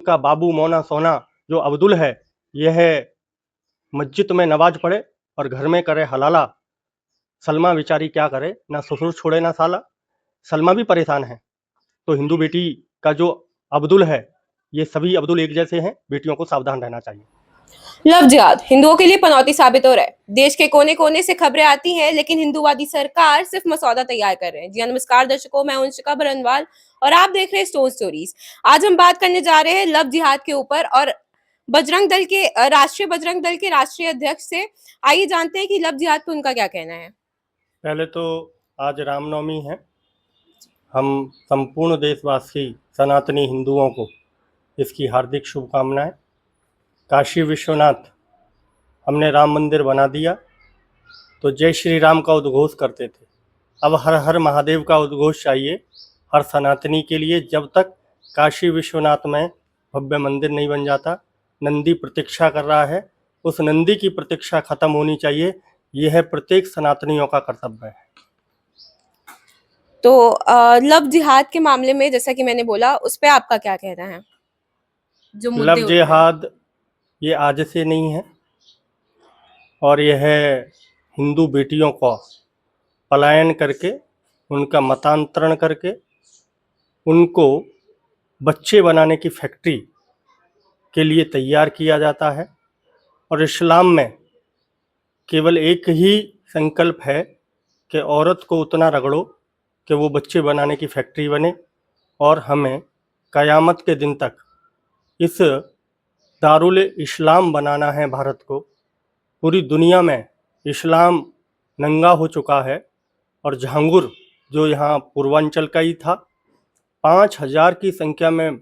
का बाबू मौना सोना जो अब्दुल है, यह मस्जिद में नमाज पढ़े और घर में करे हलाला। सलमा बेचारी क्या करे, ना ससुर छोड़े ना साला। सलमा भी परेशान है। तो हिंदू बेटी का जो अब्दुल है, ये सभी अब्दुल एक जैसे हैं, बेटियों को सावधान रहना चाहिए। लव जिहाद हिंदुओं के लिए पनौती साबित हो रहा है। देश के कोने कोने से खबरें आती हैं, लेकिन हिंदूवादी सरकार सिर्फ मसौदा तैयार कर रहे हैं। जी हाँ, नमस्कार दर्शकों, मैं अंशिका बरनवाल और आप देख रहे हैं स्टोन स्टोरीज। आज हम बात करने जा रहे हैं लव जिहाद के ऊपर और राष्ट्रीय बजरंग दल के राष्ट्रीय अध्यक्ष से। आइए जानते हैं कि लव जिहाद पे उनका क्या कहना है। पहले तो आज रामनवमी है। हम संपूर्ण देशवासी सनातनी हिंदुओं को इसकी हार्दिक शुभकामनाएं। काशी विश्वनाथ हमने राम मंदिर बना दिया तो जय श्री राम का उद्घोष करते थे। अब हर हर महादेव का उद्घोष चाहिए हर सनातनी के लिए, जब तक काशी विश्वनाथ में भव्य मंदिर नहीं बन जाता। नंदी प्रतीक्षा कर रहा है, उस नंदी की प्रतीक्षा खत्म होनी चाहिए। यह प्रत्येक सनातनियों का कर्तव्य है। तो लव जिहाद के मामले में जैसा कि मैंने बोला, उस पे आपका क्या कहना है? जो मुद्दे लव उठ रहे हैं। जिहाद ये आज से नहीं है, और यह हिंदू बेटियों को पलायन करके, उनका मतांतरण करके, उनको बच्चे बनाने की फैक्ट्री के लिए तैयार किया जाता है। और इस्लाम में केवल एक ही संकल्प है कि औरत को उतना रगड़ो कि वो बच्चे बनाने की फैक्ट्री बने। और हमें क़यामत के दिन तक इस दारुल इस्लाम बनाना है भारत को। पूरी दुनिया में इस्लाम नंगा हो चुका है। और जहांगीर जो यहाँ पूर्वांचल का ही था, 5,000 की संख्या में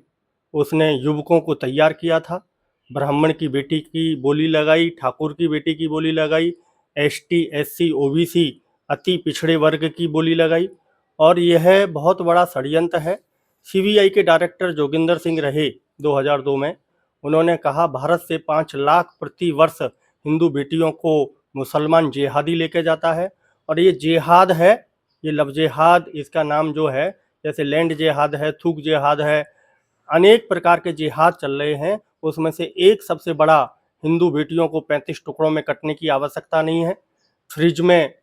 उसने युवकों को तैयार किया था। ब्राह्मण की बेटी की बोली लगाई, ठाकुर की बेटी की बोली लगाई, एसटी, एससी, ओबीसी अति पिछड़े वर्ग की बोली लगाई। और यह बहुत बड़ा षड्यंत्र है। सीबीआई के डायरेक्टर जोगिंदर सिंह रहे 2002 में, उन्होंने कहा भारत से 5 लाख प्रति वर्ष हिंदू बेटियों को मुसलमान जिहादी लेके जाता है। और ये जिहाद है, ये लव जिहाद, इसका नाम जो है, जैसे लैंड जिहाद है, थूक जिहाद है, अनेक प्रकार के जिहाद चल रहे हैं। उसमें से एक सबसे बड़ा, हिंदू बेटियों को 35 टुकड़ों में कटने की आवश्यकता नहीं है, फ्रिज में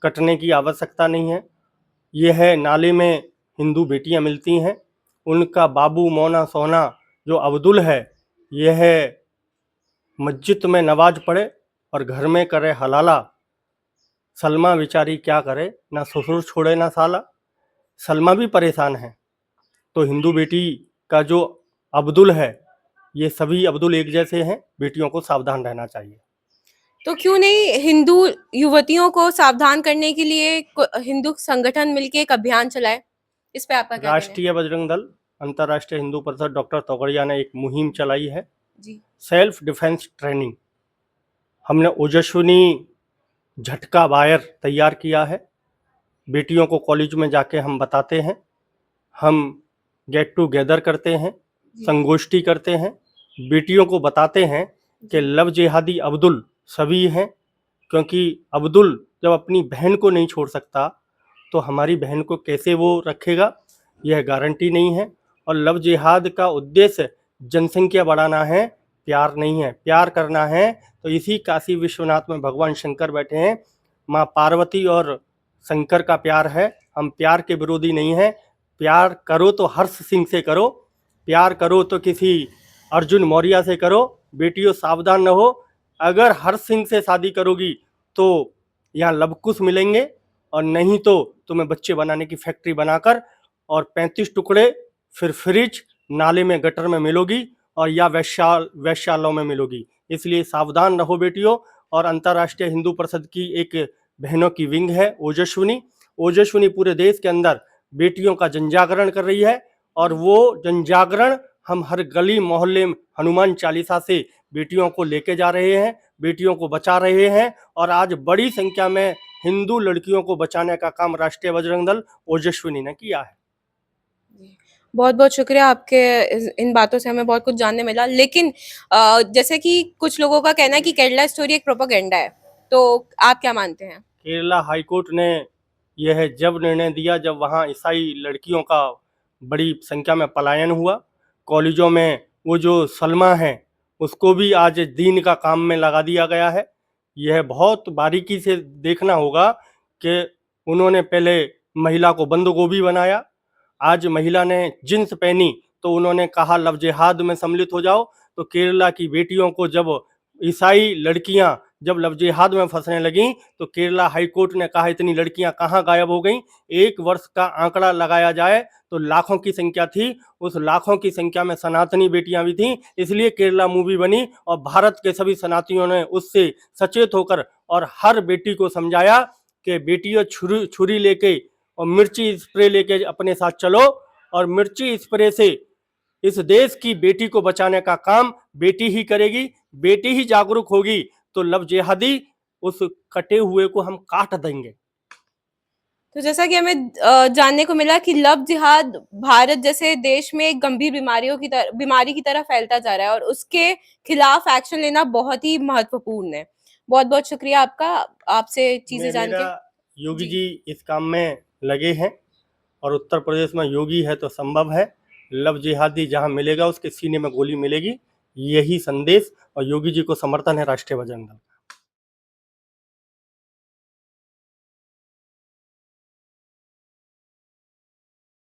कटने की आवश्यकता नहीं है। यह है नाले में हिंदू बेटियां मिलती हैं, उनका बाबू मौना सोना जो अब्दुल है, यह मस्जिद में नमाज पढ़े और घर में करे हलाला। सलमा बेचारी क्या करे, ना ससुर छोड़े ना साला। सलमा भी परेशान है। तो हिंदू बेटी का जो अब्दुल है, ये सभी अब्दुल एक जैसे हैं, बेटियों को सावधान रहना चाहिए। तो क्यों नहीं हिंदू युवतियों को सावधान करने के लिए हिंदू संगठन मिलके एक अभियान चलाए? इस पे आपका क्या कहना है? राष्ट्रीय बजरंग दल, अंतर्राष्ट्रीय हिंदू परिषद डॉक्टर तोगड़िया ने एक मुहिम चलाई है, जी। Self defence training. हमने ओजस्विनी झटका वायर तैयार किया है। बेटियों को कॉलेज में जाके हम बताते हैं, हम गेट टुगेदर करते हैं, संगोष्ठी करते हैं, बेटियों को बताते हैं कि लव जिहादी अब्दुल सभी हैं। क्योंकि अब्दुल जब अपनी बहन को नहीं छोड़ सकता, तो हमारी बहन को कैसे वो रखेगा, यह गारंटी नहीं है। और लव जिहाद का उद्देश्य जनसंख्या बढ़ाना है, प्यार नहीं है। प्यार करना है तो इसी काशी विश्वनाथ में भगवान शंकर बैठे हैं, माँ पार्वती और शंकर का प्यार है। हम प्यार के विरोधी नहीं हैं। प्यार करो तो हर्ष सिंह से करो, प्यार करो तो किसी अर्जुन मौर्य से करो। बेटियों सावधान रहो, अगर हर्ष सिंह से शादी करोगी तो यहाँ लवकुश मिलेंगे, और नहीं तो तुम्हें बच्चे बनाने की फैक्ट्री बनाकर और 35 टुकड़े, फिर फ्रिज, नाले में गटर में मिलोगी, और या वैश्यालयों में मिलोगी। इसलिए सावधान रहो बेटियों। और अंतर्राष्ट्रीय हिंदू परिषद की एक बहनों की विंग है ओजस्विनी। ओजस्विनी पूरे देश के अंदर बेटियों का जनजागरण कर रही है, और वो जनजागरण हम हर गली मोहल्ले में हनुमान चालीसा से बेटियों को लेके जा रहे हैं, बेटियों को बचा रहे हैं। और आज बड़ी संख्या में हिंदू लड़कियों को बचाने का काम राष्ट्रीय बजरंग दल ओजस्विनी ने किया है। बहुत बहुत शुक्रिया, आपके इन बातों से हमें बहुत कुछ जानने मिला। लेकिन जैसे कि कुछ लोगों का कहना है कि केरला स्टोरी एक प्रोपेगेंडा है, तो आप क्या मानते हैं? केरला हाईकोर्ट ने यह जब निर्णय दिया जब वहाँ ईसाई लड़कियों का बड़ी संख्या में पलायन हुआ, कॉलेजों में वो जो सलमा है उसको भी आज दीन का काम में लगा दिया गया है। यह बहुत बारीकी से देखना होगा कि उन्होंने पहले महिला को बंद गोभी बनाया, आज महिला ने जींस पहनी तो उन्होंने कहा लव जिहाद में सम्मिलित हो जाओ। तो केरला की बेटियों को जब ईसाई लड़कियां जब लव जिहाद में फंसने लगीं तो केरला हाई कोर्ट ने कहा इतनी लड़कियां कहाँ गायब हो गईं। एक वर्ष का आंकड़ा लगाया जाए तो लाखों की संख्या थी, उस लाखों की संख्या में सनातनी बेटियां भी थीं, इसलिए केरला मूवी बनी और भारत के सभी सनातनियों ने उससे सचेत होकर और हर बेटी को समझाया कि बेटियों छुरी लेके और मिर्ची स्प्रे लेके अपने साथ चलो और मिर्ची स्प्रे से इस देश की बेटी को बचाने का काम बेटी ही करेगी, बेटी ही जागरूक होगी तो लव जिहादी उस कटे हुए को हम काट देंगे। तो जैसा कि हमें जानने को मिला कि लव जिहाद भारत जैसे देश में एक गंभीर बीमारी की तरह फैलता जा रहा है और उसके खिलाफ एक्शन लेना बहुत ही महत्वपूर्ण है। बहुत-बहुत शुक्रिया आपका, आपसे चीजें जान मेरा के। योगी जी। जी इस काम में लगे हैं और उत्तर प्रदेश में योगी है तो संभव है। लव जिहादी जहां मिलेगा उसके सीने में गोली मिलेगी, यही संदेश। और योगी जी को समर्थन है राष्ट्रीय बजरंग दल।